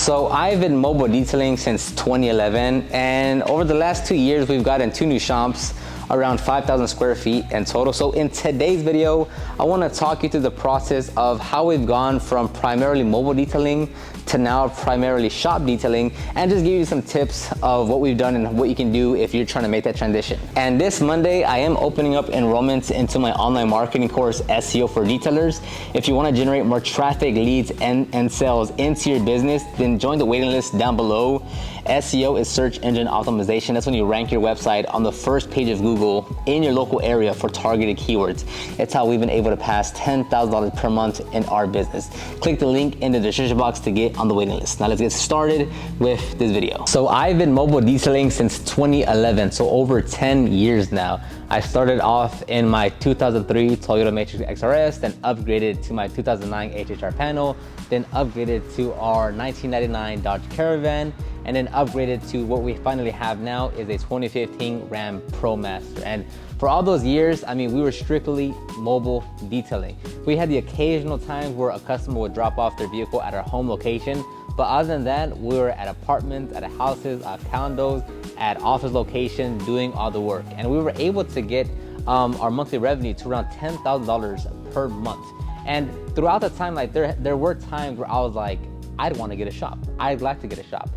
So I've been mobile detailing since 2011, and over the last 2 years, we've gotten 2 new shops, around 5,000 square feet in total. So in today's video, I want to talk you through the process of how we've gone from primarily mobile detailing to now primarily shop detailing, and just give you some tips of what we've done and what you can do if you're trying to make that transition. And this Monday, I am opening up enrollments into my online marketing course, SEO for Detailers. If you want to generate more traffic, leads, and sales into your business, then join the waiting list down below. SEO is search engine optimization. That's when you rank your website on the first page of Google in your local area for targeted keywords. It's how we've been able to pass $10,000 per month in our business. Click the link in the description box to get on the waiting list. Now let's get started with this video. So I've been mobile detailing since 2011, so over 10 years now. I started off in my 2003 Toyota Matrix XRS, then upgraded to my 2009 HHR panel, then upgraded to our 1999 Dodge Caravan, and then upgraded to what we finally have now is a 2015 Ram ProMaster. And for all those years, I mean, we were strictly mobile detailing. We had the occasional times where a customer would drop off their vehicle at our home location, but other than that, we were at apartments, at houses, at condos, at office locations, doing all the work. And we were able to get our monthly revenue to around $10,000 per month. And throughout the time, like there were times where I was like, I'd want to get a shop. I'd like to get a shop.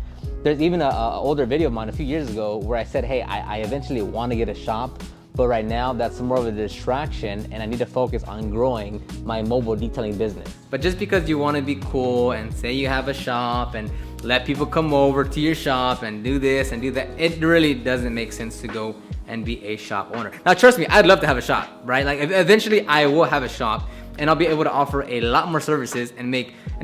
There's even an older video of mine a few years ago where I said, hey, I eventually want to get a shop, but right now that's more of a distraction and I need to focus on growing my mobile detailing business. But just because you want to be cool and say you have a shop and let people come over to your shop and do this and do that, it really doesn't make sense to go and be a shop owner. Now trust me, I'd love to have a shop, right? Like eventually I will have a shop and I'll be able to offer a lot more services and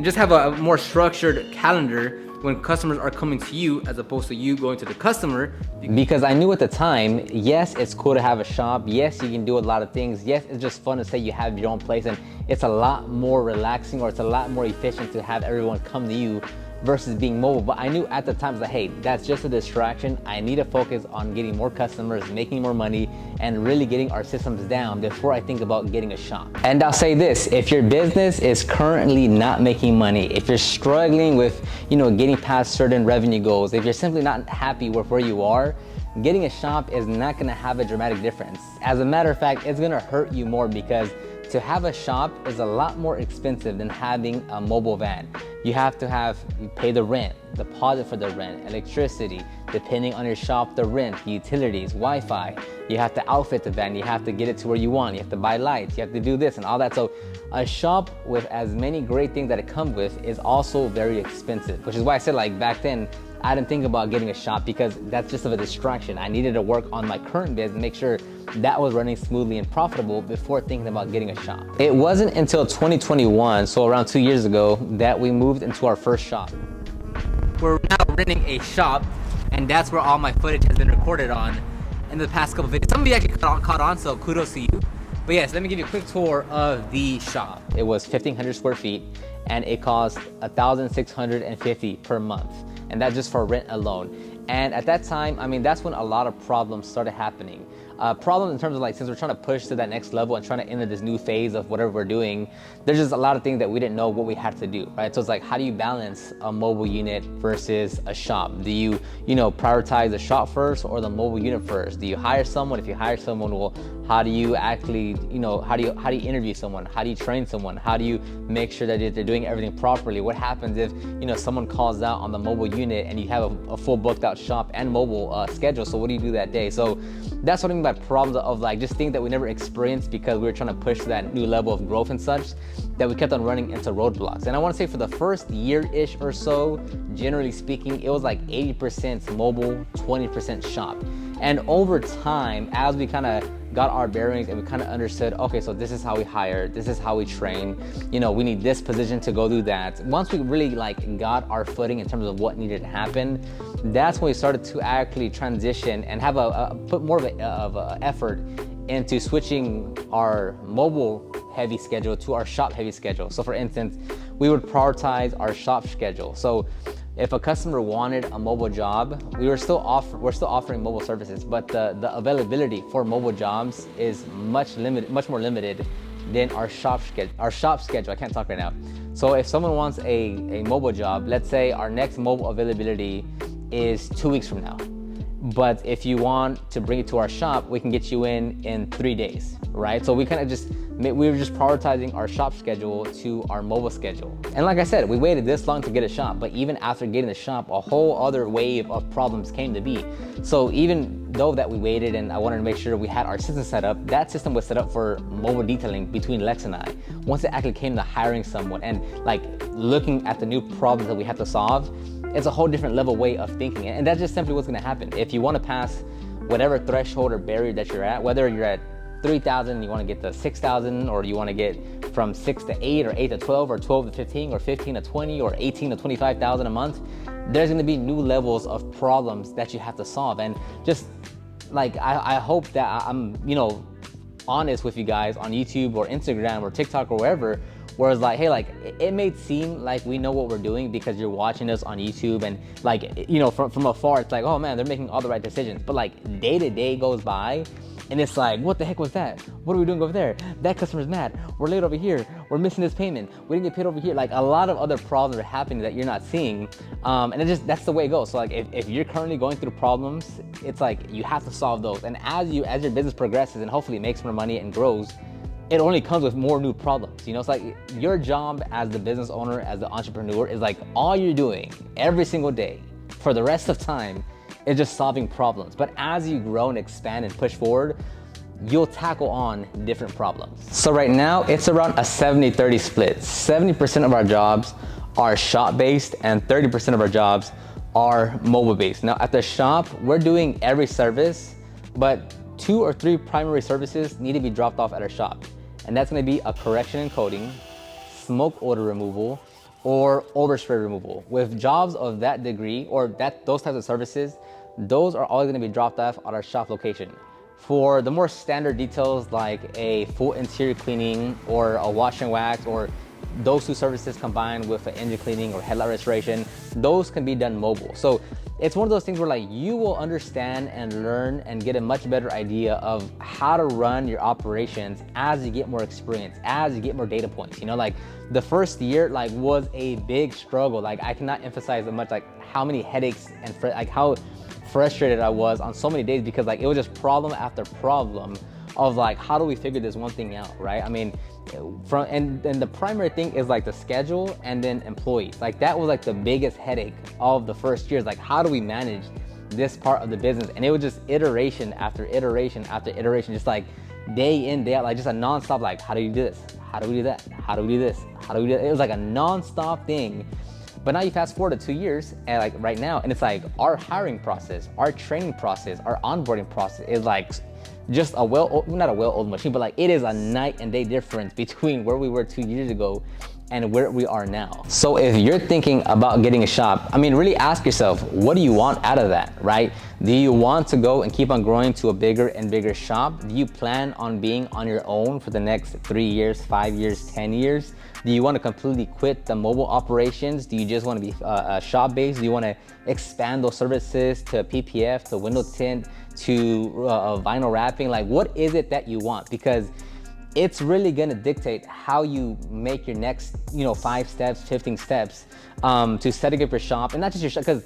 just have a more structured calendar when customers are coming to you as opposed to you going to the customer. Because I knew at the time, yes, it's cool to have a shop. Yes, you can do a lot of things. Yes, it's just fun to say you have your own place, and it's a lot more relaxing, or it's a lot more efficient to have everyone come to you versus being mobile. But I knew at the time that, hey, that's just a distraction. I need to focus on getting more customers, making more money, and really getting our systems down before I think about getting a shop. And I'll say this, if your business is currently not making money, if you're struggling with, getting past certain revenue goals, if you're simply not happy with where you are, getting a shop is not gonna have a dramatic difference. As a matter of fact, it's gonna hurt you more, because to have a shop is a lot more expensive than having a mobile van. You have to pay the rent, deposit for the rent, electricity, depending on your shop, the rent, utilities, Wi-Fi. You have to outfit the van, you have to get it to where you want, you have to buy lights, you have to do this and all that. So a shop with as many great things that it comes with is also very expensive, which is why I said, like, back then, I didn't think about getting a shop because that's just of a distraction. I needed to work on my current business, make sure that was running smoothly and profitable before thinking about getting a shop. It wasn't until 2021, so around 2 years ago, that we moved into our first shop. We're now renting a shop, and that's where all my footage has been recorded on in the past couple videos. Some of you actually caught on, so kudos to you. But yes, let me give you a quick tour of the shop. It was 1,500 square feet, and it cost $1,650 per month. And that's just for rent alone. And at that time, I mean, that's when a lot of problems started happening. Problems in terms of, like, since we're trying to push to that next level and trying to enter this new phase of whatever we're doing, there's just a lot of things that we didn't know what we had to do, right? So it's like, how do you balance a mobile unit versus a shop? Do you, prioritize the shop first or the mobile unit first? Do you hire someone? If you hire someone, well, how do you actually, how do you interview someone? How do you train someone? How do you make sure that they're doing everything properly? What happens if, someone calls out on the mobile unit and you have a full booked out shop and mobile schedule? So what do you do that day? So that's what I mean by problems of, like, just things that we never experienced because we were trying to push to that new level of growth and such, that we kept on running into roadblocks. And I want to say for the first year-ish or so, generally speaking, it was like 80% mobile, 20% shop. And over time, as we kind of got our bearings and we kind of understood, okay, so this is how we hire, this is how we train, we need this position to go do that. Once we really got our footing in terms of what needed to happen, that's when we started to actually transition and have put more of a effort into switching our mobile heavy schedule to our shop heavy schedule. So for instance, we would prioritize our shop schedule. So if a customer wanted a mobile job, we're still offering mobile services, but the availability for mobile jobs is much more limited than our shop schedule. I can't talk right now. So if someone wants a mobile job, let's say our next mobile availability is 2 weeks from now. But if you want to bring it to our shop, we can get you in 3 days, right? So we kind of we were just prioritizing our shop schedule to our mobile schedule. And like I said, we waited this long to get a shop, but even after getting the shop, a whole other wave of problems came to be. So even though that we waited and I wanted to make sure we had our system set up, that system was set up for mobile detailing between Lex and I. Once it actually came to hiring someone and like looking at the new problems that we have to solve, it's a whole different level way of thinking. And that's just simply what's gonna happen. If you wanna pass whatever threshold or barrier that you're at, whether you're at 3,000 and you wanna get to 6,000, or you wanna get from 6 to 8 or 8 to 12 or 12 to 15 or 15 to 20 or 18 to 25,000 a month, there's gonna be new levels of problems that you have to solve. And just like, I hope that I'm, honest with you guys on YouTube or Instagram or TikTok or wherever, where it's like, hey, like it may seem like we know what we're doing because you're watching us on YouTube, and like, from afar, it's like, oh man, they're making all the right decisions. But like day to day goes by and it's like, what the heck was that? What are we doing over there? That customer's mad. We're late over here. We're missing this payment. We didn't get paid over here. Like a lot of other problems are happening that you're not seeing. And that's the way it goes. So like if you're currently going through problems, it's like you have to solve those. And as your business progresses and hopefully makes more money and grows, it only comes with more new problems. It's like your job as the business owner, as the entrepreneur, is like all you're doing every single day for the rest of time is just solving problems. But as you grow and expand and push forward, you'll tackle on different problems. So right now it's around a 70-30 split. 70% of our jobs are shop-based and 30% of our jobs are mobile-based. Now at the shop, we're doing every service, but 2 or 3 primary services need to be dropped off at our shop. And that's gonna be a correction and coating, smoke odor removal, or overspray removal. With jobs of that degree or those types of services, those are all gonna be dropped off at our shop location. For the more standard details like a full interior cleaning or a wash and wax, or those 2 services combined with an engine cleaning or headlight restoration, those can be done mobile. So it's one of those things where like you will understand and learn and get a much better idea of how to run your operations as you get more experience, as you get more data points. Like the first year like was a big struggle. Like I cannot emphasize much like how many headaches and like how frustrated I was on so many days, because like it was just problem after problem of like, how do we figure this one thing out, right? I mean, and the primary thing is like the schedule and then employees. Like that was like the biggest headache of the first year, is like, how do we manage this part of the business? And it was just iteration after iteration after iteration, just like day in, day out, like just a nonstop, like, how do you do this? How do we do that? How do we do this? How do we do that? It was like a nonstop thing. But now you fast forward to 2 years and like right now, and it's like our hiring process, our training process, our onboarding process is like just not a well-oiled machine, but like it is a night and day difference between where we were 2 years ago and where we are now. So if you're thinking about getting a shop, I mean, really ask yourself, what do you want out of that, right? Do you want to go and keep on growing to a bigger and bigger shop? Do you plan on being on your own for the next 3 years, 5 years, 10 years? Do you want to completely quit the mobile operations? Do you just want to be shop-based? Do you want to expand those services to PPF, to window tint, to vinyl wrapping? Like, what is it that you want? Because it's really gonna dictate how you make your next, 5 steps, 15 steps to setting up your shop. And not just your shop, because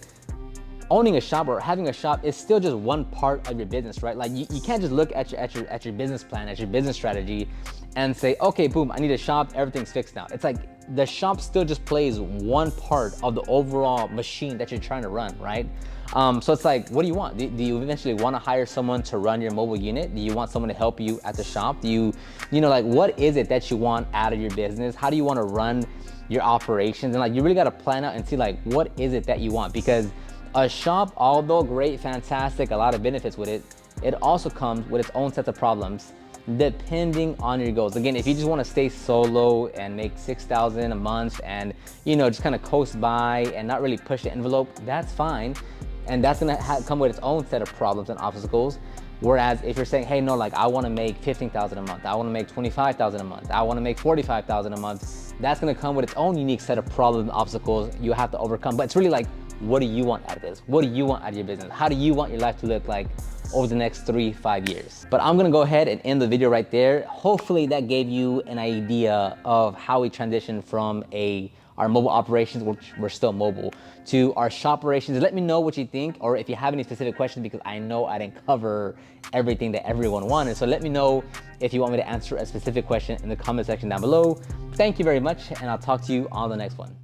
owning a shop or having a shop is still just one part of your business, right? Like you can't just look at your business plan, at your business strategy and say, okay, boom, I need a shop, everything's fixed now. It's like the shop still just plays one part of the overall machine that you're trying to run, right? So it's like, what do you want? Do you eventually want to hire someone to run your mobile unit? Do you want someone to help you at the shop? Do you like, what is it that you want out of your business? How do you want to run your operations? And like, you really got to plan out and see like, what is it that you want? Because a shop, although great, fantastic, a lot of benefits with it, it also comes with its own set of problems depending on your goals. Again, if you just want to stay solo and make $6,000 a month and just kind of coast by and not really push the envelope, that's fine. And that's gonna come with its own set of problems and obstacles. Whereas if you're saying, hey, no, like I wanna make $15,000 a month, I wanna make $25,000 a month, I wanna make $45,000 a month, that's gonna come with its own unique set of problems and obstacles you have to overcome. But it's really like, what do you want out of this? What do you want out of your business? How do you want your life to look like over the next 3-5 years? But I'm gonna go ahead and end the video right there. Hopefully that gave you an idea of how we transition from our mobile operations, which we're still mobile, to our shop operations. Let me know what you think, or if you have any specific questions, because I know I didn't cover everything that everyone wanted. So let me know if you want me to answer a specific question in the comment section down below. Thank you very much, and I'll talk to you on the next one.